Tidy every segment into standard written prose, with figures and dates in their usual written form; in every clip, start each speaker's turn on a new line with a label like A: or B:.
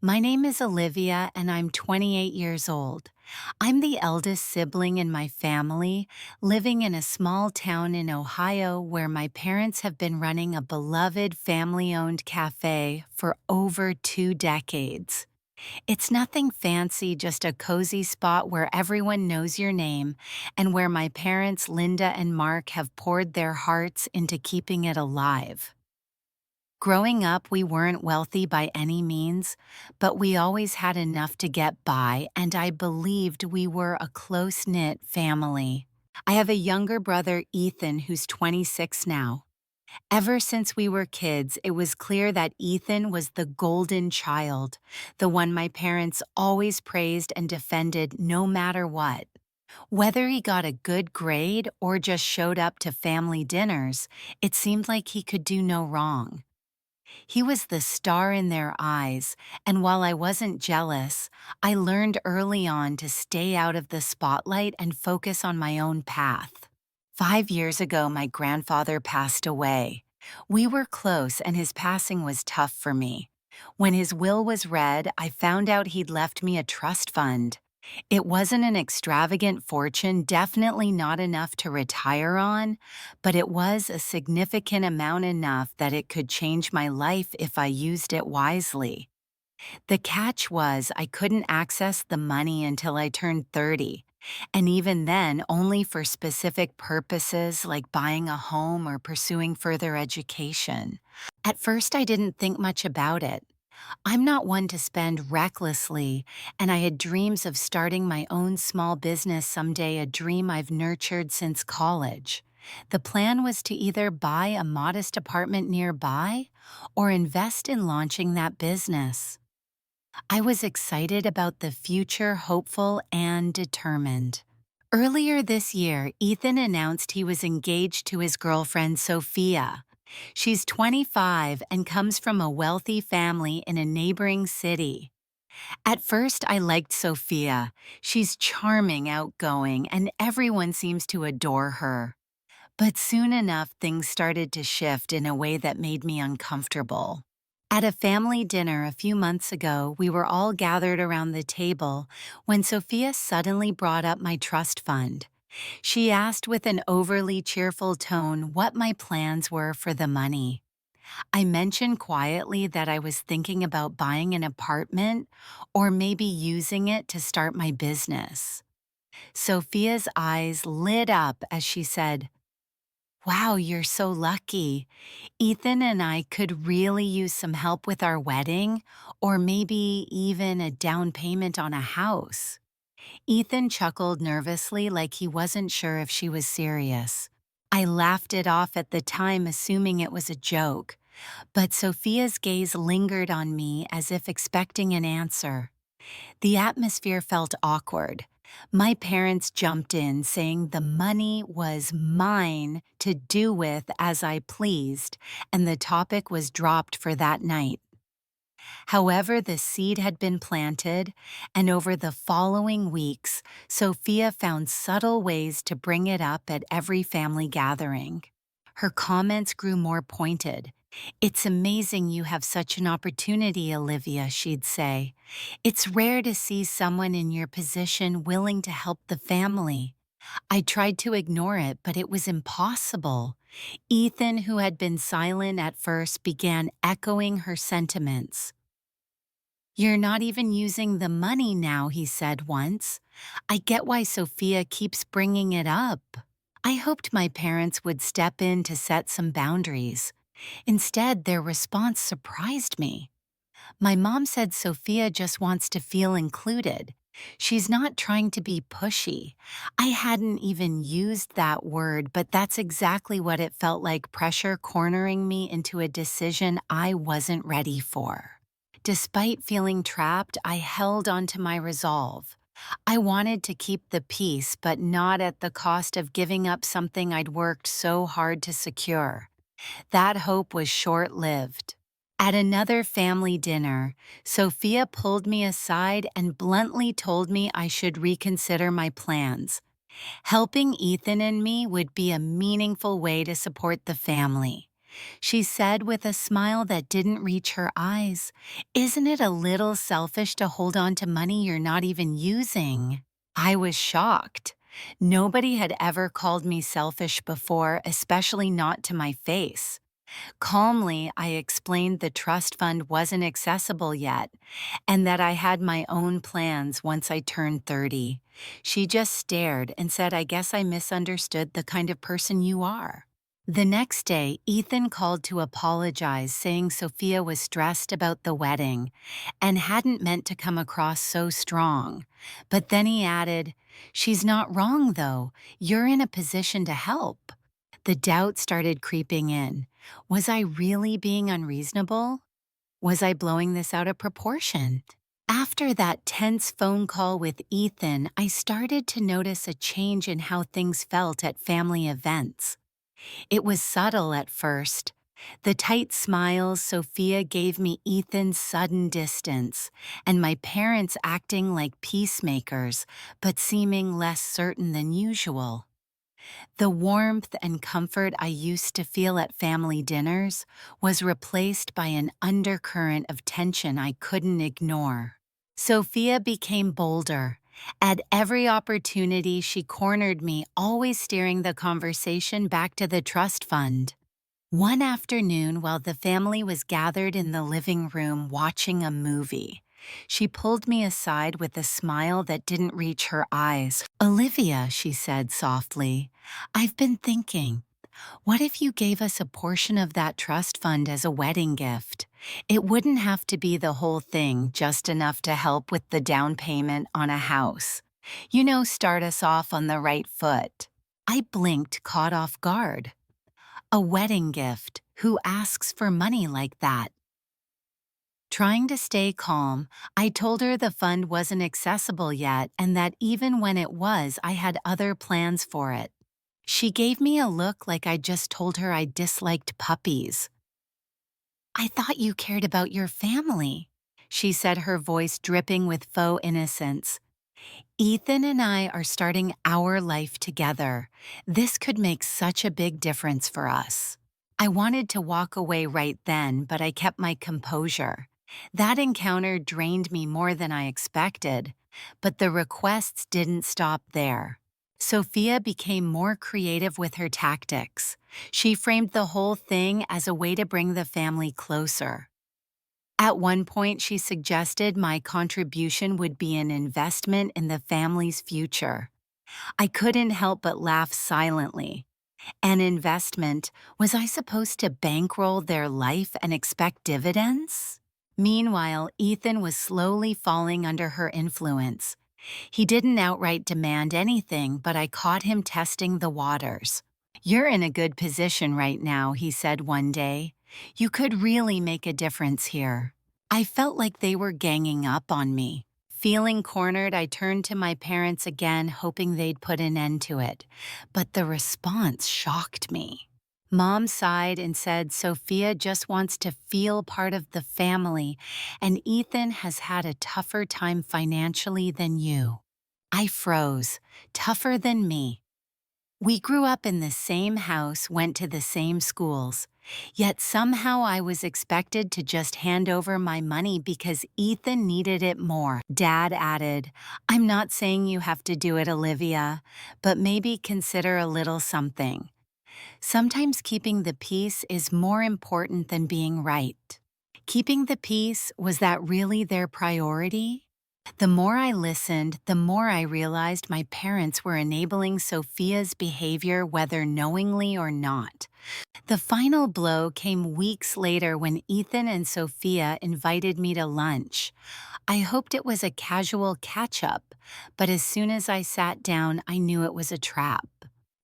A: My name is Olivia and I'm 28 years old. I'm the eldest sibling in my family, living in a small town in Ohio where my parents have been running a beloved family-owned cafe for over 2 decades. It's nothing fancy, just a cozy spot where everyone knows your name and where my parents, Linda and Mark, have poured their hearts into keeping it alive. Growing up, we weren't wealthy by any means, but we always had enough to get by, and I believed we were a close-knit family. I have a younger brother, Ethan, who's 26 now. Ever since we were kids, it was clear that Ethan was the golden child, the one my parents always praised and defended no matter what. Whether he got a good grade or just showed up to family dinners, it seemed like he could do no wrong. He was the star in their eyes, and while I wasn't jealous, I learned early on to stay out of the spotlight and focus on my own path. 5 years ago, my grandfather passed away. We were close, and his passing was tough for me. When his will was read, I found out he'd left me a trust fund. It wasn't an extravagant fortune, definitely not enough to retire on, but it was a significant amount enough that it could change my life if I used it wisely. The catch was I couldn't access the money until I turned 30, and even then only for specific purposes like buying a home or pursuing further education. At first, I didn't think much about it. I'm not one to spend recklessly, and I had dreams of starting my own small business someday, a dream I've nurtured since college. The plan was to either buy a modest apartment nearby or invest in launching that business. I was excited about the future, hopeful and determined. Earlier this year, Ethan announced he was engaged to his girlfriend, Sophia. She's 25 and comes from a wealthy family in a neighboring city. At first, I liked Sophia. She's charming, outgoing, and everyone seems to adore her. But soon enough, things started to shift in a way that made me uncomfortable. At a family dinner a few months ago, we were all gathered around the table when Sophia suddenly brought up my trust fund. She asked with an overly cheerful tone what my plans were for the money. I mentioned quietly that I was thinking about buying an apartment or maybe using it to start my business. Sophia's eyes lit up as she said, "Wow, you're so lucky. Ethan and I could really use some help with our wedding, or maybe even a down payment on a house." Ethan chuckled nervously like he wasn't sure if she was serious. I laughed it off at the time, assuming it was a joke, but Sophia's gaze lingered on me as if expecting an answer. The atmosphere felt awkward. My parents jumped in, saying the money was mine to do with as I pleased, and the topic was dropped for that night. However, the seed had been planted, and over the following weeks, Sophia found subtle ways to bring it up at every family gathering. Her comments grew more pointed. "It's amazing you have such an opportunity, Olivia," she'd say. "It's rare to see someone in your position willing to help the family." I tried to ignore it, but it was impossible. Ethan, who had been silent at first, began echoing her sentiments. "You're not even using the money now," he said once. "I get why Sophia keeps bringing it up." I hoped my parents would step in to set some boundaries. Instead, their response surprised me. My mom said Sophia just wants to feel included. She's not trying to be pushy. I hadn't even used that word, but that's exactly what it felt like, pressure cornering me into a decision I wasn't ready for. Despite feeling trapped, I held onto my resolve. I wanted to keep the peace, but not at the cost of giving up something I'd worked so hard to secure. That hope was short-lived. At another family dinner, Sophia pulled me aside and bluntly told me I should reconsider my plans. Helping Ethan and me would be a meaningful way to support the family. She said with a smile that didn't reach her eyes, "Isn't it a little selfish to hold on to money you're not even using?" I was shocked. Nobody had ever called me selfish before, especially not to my face. Calmly, I explained the trust fund wasn't accessible yet, and that I had my own plans once I turned 30. She just stared and said, "I guess I misunderstood the kind of person you are." The next day, Ethan called to apologize, saying Sophia was stressed about the wedding and hadn't meant to come across so strong. But then he added, "She's not wrong, though. You're in a position to help." The doubt started creeping in. Was I really being unreasonable? Was I blowing this out of proportion? After that tense phone call with Ethan, I started to notice a change in how things felt at family events. It was subtle at first. The tight smiles Sophia gave me, Ethan's sudden distance, and my parents acting like peacemakers, but seeming less certain than usual. The warmth and comfort I used to feel at family dinners was replaced by an undercurrent of tension I couldn't ignore. Sophia became bolder. At every opportunity, she cornered me, always steering the conversation back to the trust fund. One afternoon, while the family was gathered in the living room watching a movie, she pulled me aside with a smile that didn't reach her eyes. "Olivia," she said softly, "I've been thinking, what if you gave us a portion of that trust fund as a wedding gift? It wouldn't have to be the whole thing, just enough to help with the down payment on a house. Start us off on the right foot." I blinked, caught off guard. A wedding gift? Who asks for money like that? Trying to stay calm, I told her the fund wasn't accessible yet and that even when it was, I had other plans for it. She gave me a look like I just told her I disliked puppies. "I thought you cared about your family," she said, her voice dripping with faux innocence. "Ethan and I are starting our life together. This could make such a big difference for us." I wanted to walk away right then, but I kept my composure. That encounter drained me more than I expected, but the requests didn't stop there. Sophia became more creative with her tactics. She framed the whole thing as a way to bring the family closer. At one point, she suggested my contribution would be an investment in the family's future. I couldn't help but laugh silently. An investment? Was I supposed to bankroll their life and expect dividends? Meanwhile, Ethan was slowly falling under her influence. He didn't outright demand anything, but I caught him testing the waters. "You're in a good position right now," he said one day. "You could really make a difference here." I felt like they were ganging up on me. Feeling cornered, I turned to my parents again, hoping they'd put an end to it. But the response shocked me. Mom sighed and said Sophia just wants to feel part of the family, and Ethan has had a tougher time financially than you. I froze. Tougher than me. We grew up in the same house, went to the same schools. Yet somehow I was expected to just hand over my money because Ethan needed it more. Dad added, "I'm not saying you have to do it, Olivia, but maybe consider a little something. Sometimes keeping the peace is more important than being right." Keeping the peace, was that really their priority? The more I listened, the more I realized my parents were enabling Sophia's behavior, whether knowingly or not. The final blow came weeks later when Ethan and Sophia invited me to lunch. I hoped it was a casual catch-up, but as soon as I sat down, I knew it was a trap.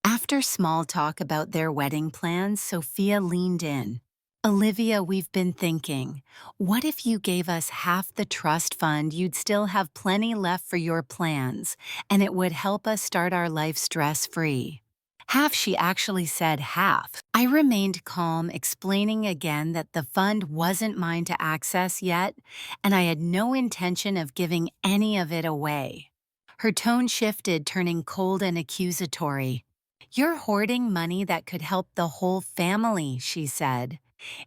A: After small talk about their wedding plans, Sophia leaned in. "Olivia, we've been thinking, what if you gave us half the trust fund? You'd still have plenty left for your plans, and it would help us start our life stress-free." Half, she actually said half. I remained calm, explaining again that the fund wasn't mine to access yet, and I had no intention of giving any of it away. Her tone shifted, turning cold and accusatory. You're hoarding money that could help the whole family, she said.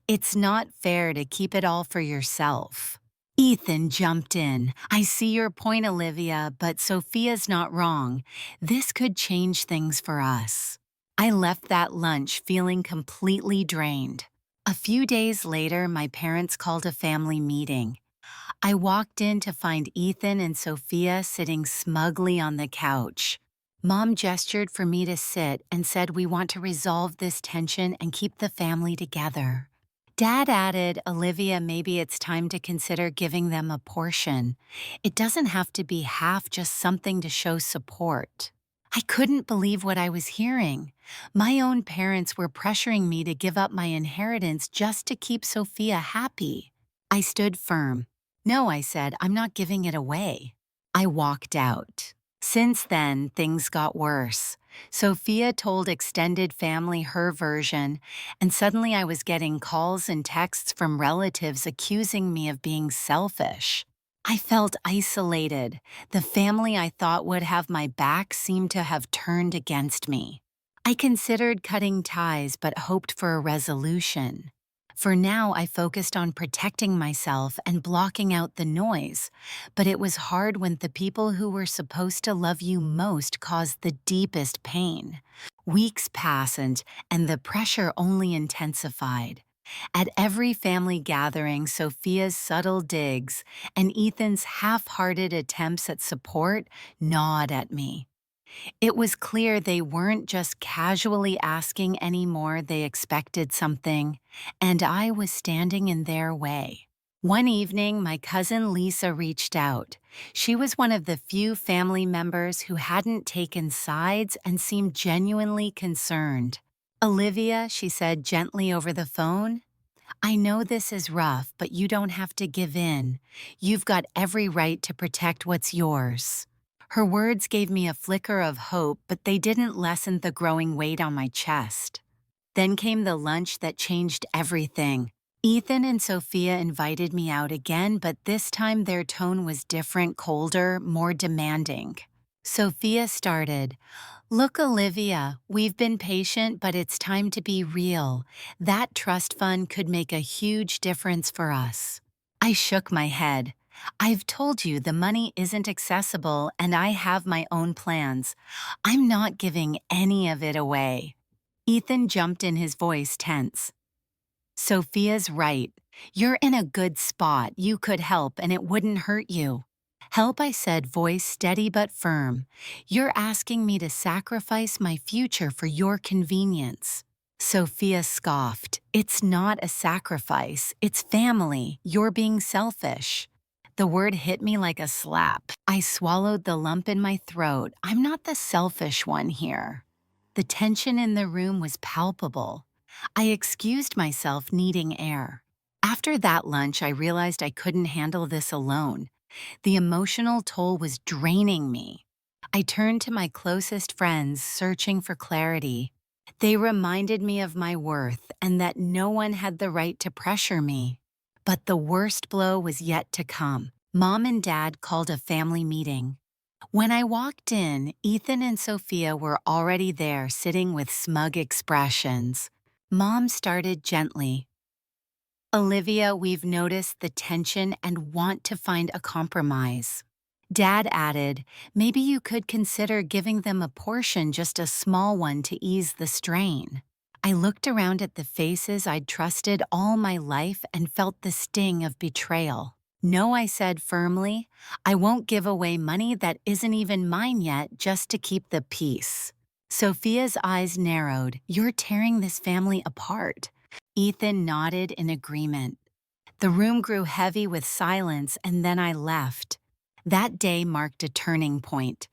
A: It's not fair to keep it all for yourself. Ethan jumped in. I see your point, Olivia, but Sophia's not wrong. This could change things for us. I left that lunch feeling completely drained. A few days later, my parents called a family meeting. I walked in to find Ethan and Sophia sitting smugly on the couch. Mom gestured for me to sit and said we want to resolve this tension and keep the family together. Dad added, Olivia, maybe it's time to consider giving them a portion. It doesn't have to be half, just something to show support. I couldn't believe what I was hearing. My own parents were pressuring me to give up my inheritance just to keep Sophia happy. I stood firm. No, I said, I'm not giving it away. I walked out. Since then, things got worse. Sophia told extended family her version, and suddenly I was getting calls and texts from relatives accusing me of being selfish. I felt isolated. The family I thought would have my back seemed to have turned against me. I considered cutting ties but hoped for a resolution. For now, I focused on protecting myself and blocking out the noise, but it was hard when the people who were supposed to love you most caused the deepest pain. Weeks passed and the pressure only intensified. At every family gathering, Sophia's subtle digs and Ethan's half-hearted attempts at support gnawed at me. It was clear they weren't just casually asking anymore, they expected something, and I was standing in their way. One evening, my cousin Lisa reached out. She was one of the few family members who hadn't taken sides and seemed genuinely concerned. Olivia, she said gently over the phone, I know this is rough, but you don't have to give in. You've got every right to protect what's yours. Her words gave me a flicker of hope, but they didn't lessen the growing weight on my chest. Then came the lunch that changed everything. Ethan and Sophia invited me out again, but this time their tone was different, colder, more demanding. Sophia started, Look, Olivia, we've been patient, but it's time to be real. That trust fund could make a huge difference for us. I shook my head. I've told you the money isn't accessible and I have my own plans. I'm not giving any of it away. Ethan jumped in, his voice tense. Sophia's right. You're in a good spot. You could help and it wouldn't hurt you. Help, I said, voice steady but firm. You're asking me to sacrifice my future for your convenience. Sophia scoffed. It's not a sacrifice. It's family. You're being selfish. The word hit me like a slap. I swallowed the lump in my throat. I'm not the selfish one here. The tension in the room was palpable. I excused myself, needing air. After that lunch, I realized I couldn't handle this alone. The emotional toll was draining me. I turned to my closest friends, searching for clarity. They reminded me of my worth and that no one had the right to pressure me. But the worst blow was yet to come. Mom and Dad called a family meeting. When I walked in, Ethan and Sophia were already there, sitting with smug expressions. Mom started gently. Olivia, we've noticed the tension and want to find a compromise. Dad added, maybe you could consider giving them a portion, just a small one, to ease the strain. I looked around at the faces I'd trusted all my life and felt the sting of betrayal. No, I said firmly, I won't give away money that isn't even mine yet just to keep the peace. Sophia's eyes narrowed. You're tearing this family apart. Ethan nodded in agreement. The room grew heavy with silence, and then I left. That day marked a turning point.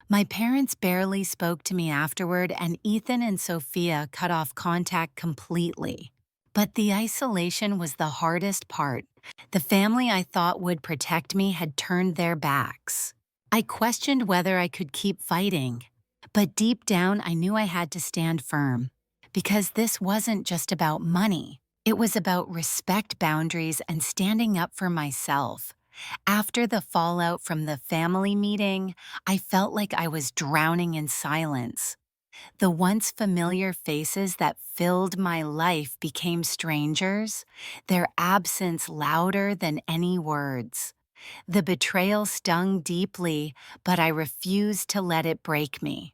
A: My parents barely spoke to me afterward, and Ethan and Sophia cut off contact completely. But the isolation was the hardest part. The family I thought would protect me had turned their backs. I questioned whether I could keep fighting. But deep down, I knew I had to stand firm. Because this wasn't just about money. It was about respect, boundaries, and standing up for myself. After the fallout from the family meeting, I felt like I was drowning in silence. The once familiar faces that filled my life became strangers, their absence louder than any words. The betrayal stung deeply, but I refused to let it break me.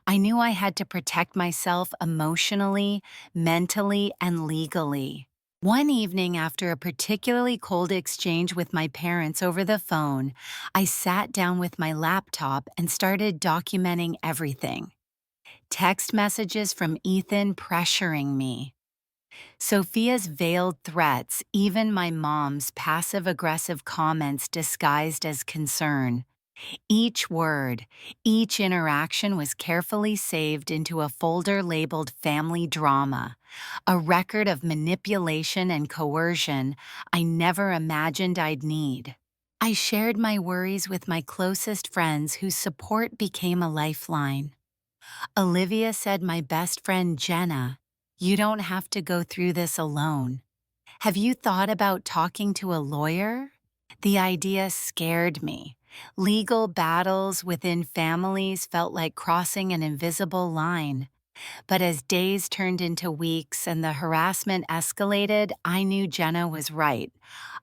A: I knew I had to protect myself emotionally, mentally, and legally. One evening after a particularly cold exchange with my parents over the phone, I sat down with my laptop and started documenting everything. Text messages from Ethan pressuring me. Sophia's veiled threats, even my mom's passive aggressive comments disguised as concern. Each word, each interaction was carefully saved into a folder labeled Family Drama, a record of manipulation and coercion I never imagined I'd need. I shared my worries with my closest friends whose support became a lifeline. Olivia said, "My best friend Jenna, you don't have to go through this alone. Have you thought about talking to a lawyer?" The idea scared me. Legal battles within families felt like crossing an invisible line. But as days turned into weeks and the harassment escalated, I knew Jenna was right.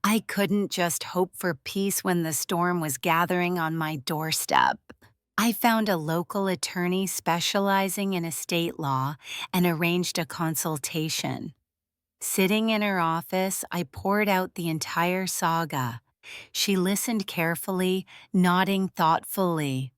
A: I couldn't just hope for peace when the storm was gathering on my doorstep. I found a local attorney specializing in estate law and arranged a consultation. Sitting in her office, I poured out the entire saga. She listened carefully, nodding thoughtfully.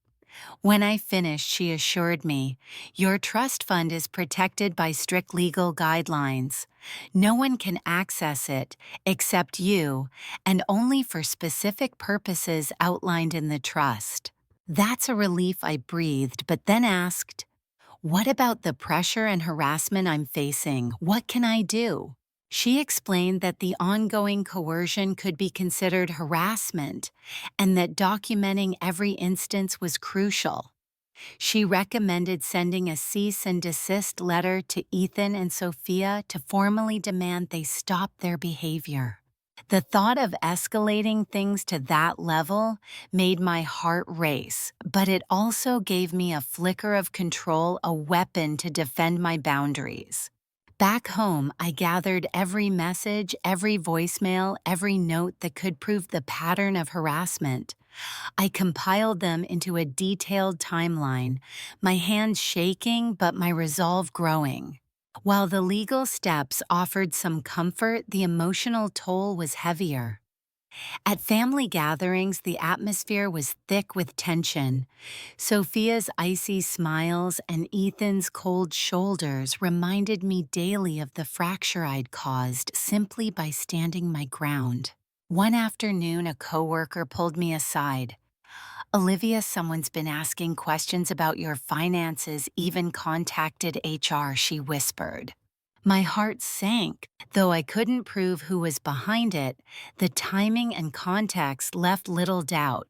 A: When I finished, she assured me, "Your trust fund is protected by strict legal guidelines. No one can access it except you, and only for specific purposes outlined in the trust." That's a relief, I breathed, but then asked, "What about the pressure and harassment I'm facing? What can I do?" She explained that the ongoing coercion could be considered harassment and that documenting every instance was crucial. She recommended sending a cease and desist letter to Ethan and Sophia to formally demand they stop their behavior. The thought of escalating things to that level made my heart race, but it also gave me a flicker of control, a weapon to defend my boundaries. Back home, I gathered every message, every voicemail, every note that could prove the pattern of harassment. I compiled them into a detailed timeline, my hands shaking but my resolve growing. While the legal steps offered some comfort, the emotional toll was heavier. At family gatherings, the atmosphere was thick with tension. Sophia's icy smiles and Ethan's cold shoulders reminded me daily of the fracture I'd caused simply by standing my ground. One afternoon, a coworker pulled me aside. "Olivia, someone's been asking questions about your finances, even contacted HR," she whispered. My heart sank. Though I couldn't prove who was behind it, the timing and context left little doubt.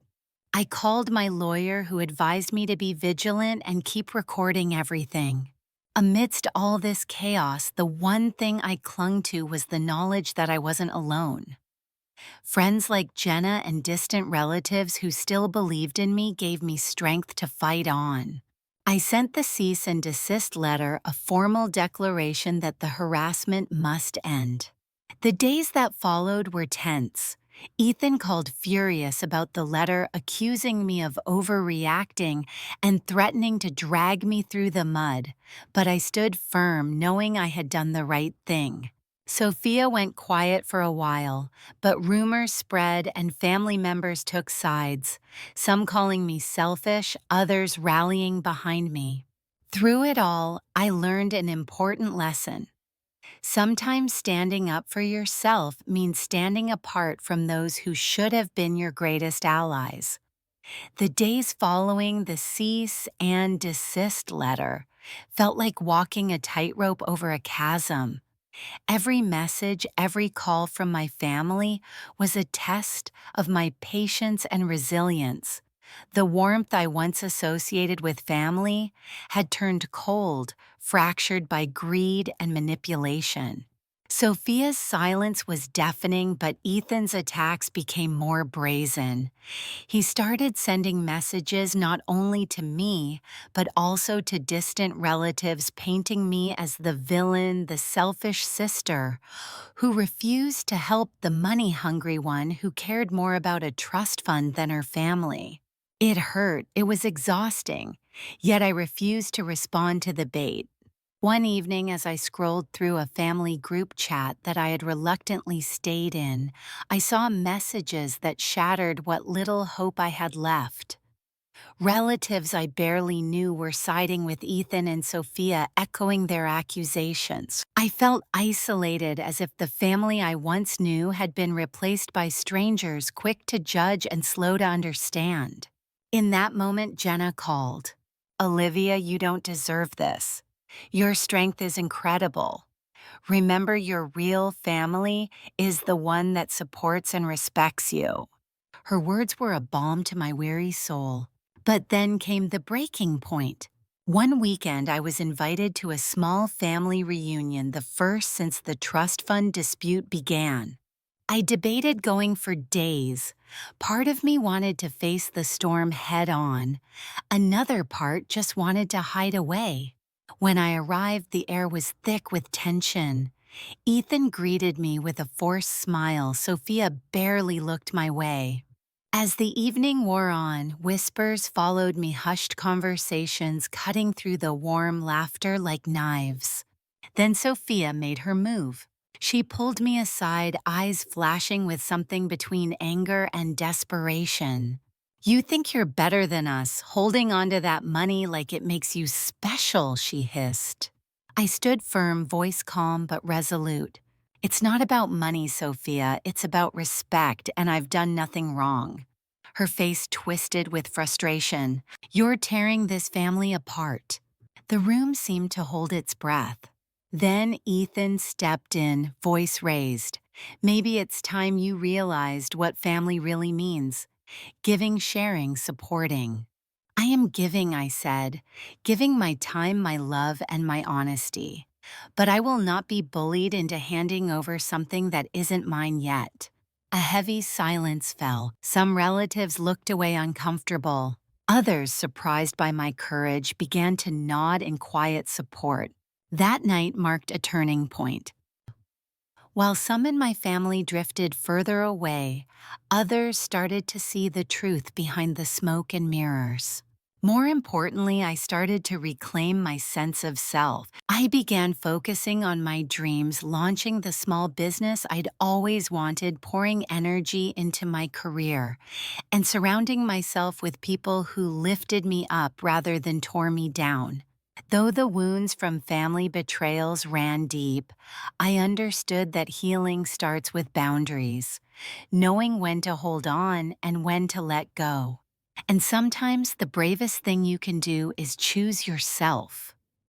A: I called my lawyer, who advised me to be vigilant and keep recording everything. Amidst all this chaos, the one thing I clung to was the knowledge that I wasn't alone. Friends like Jenna and distant relatives who still believed in me gave me strength to fight on. I sent the cease and desist letter, a formal declaration that the harassment must end. The days that followed were tense. Ethan called furious about the letter, accusing me of overreacting and threatening to drag me through the mud, but I stood firm, knowing I had done the right thing. Sophia went quiet for a while, but rumors spread and family members took sides, some calling me selfish, others rallying behind me. Through it all, I learned an important lesson. Sometimes standing up for yourself means standing apart from those who should have been your greatest allies. The days following the cease and desist letter felt like walking a tightrope over a chasm. Every message, every call from my family was a test of my patience and resilience. The warmth I once associated with family had turned cold, fractured by greed and manipulation. Sophia's silence was deafening, but Ethan's attacks became more brazen. He started sending messages not only to me, but also to distant relatives, painting me as the villain, the selfish sister, who refused to help the money-hungry one who cared more about a trust fund than her family. It hurt, it was exhausting, yet I refused to respond to the bait. One evening, as I scrolled through a family group chat that I had reluctantly stayed in, I saw messages that shattered what little hope I had left. Relatives I barely knew were siding with Ethan and Sophia, echoing their accusations. I felt isolated, as if the family I once knew had been replaced by strangers quick to judge and slow to understand. In that moment, Jenna called. "Olivia, you don't deserve this. Your strength is incredible. Remember, your real family is the one that supports and respects you." Her words were a balm to my weary soul. But then came the breaking point. One weekend, I was invited to a small family reunion, the first since the trust fund dispute began. I debated going for days. Part of me wanted to face the storm head on. Another part just wanted to hide away. When I arrived, the air was thick with tension. Ethan greeted me with a forced smile. Sophia barely looked my way. As the evening wore on, whispers followed me, hushed conversations cutting through the warm laughter like knives. Then Sophia made her move. She pulled me aside, eyes flashing with something between anger and desperation. "You think you're better than us, holding on to that money like it makes you special," she hissed. I stood firm, voice calm but resolute. "It's not about money, Sophia, it's about respect, and I've done nothing wrong." Her face twisted with frustration. "You're tearing this family apart." The room seemed to hold its breath. Then Ethan stepped in, voice raised. "Maybe it's time you realized what family really means. Giving, sharing, supporting." "I am giving," I said, "giving my time, my love, and my honesty. But I will not be bullied into handing over something that isn't mine yet." A heavy silence fell. Some relatives looked away uncomfortable. Others, surprised by my courage, began to nod in quiet support. That night marked a turning point. While some in my family drifted further away, others started to see the truth behind the smoke and mirrors. More importantly, I started to reclaim my sense of self. I began focusing on my dreams, launching the small business I'd always wanted, pouring energy into my career, and surrounding myself with people who lifted me up rather than tore me down. Though the wounds from family betrayals ran deep, I understood that healing starts with boundaries, knowing when to hold on and when to let go. And sometimes the bravest thing you can do is choose yourself.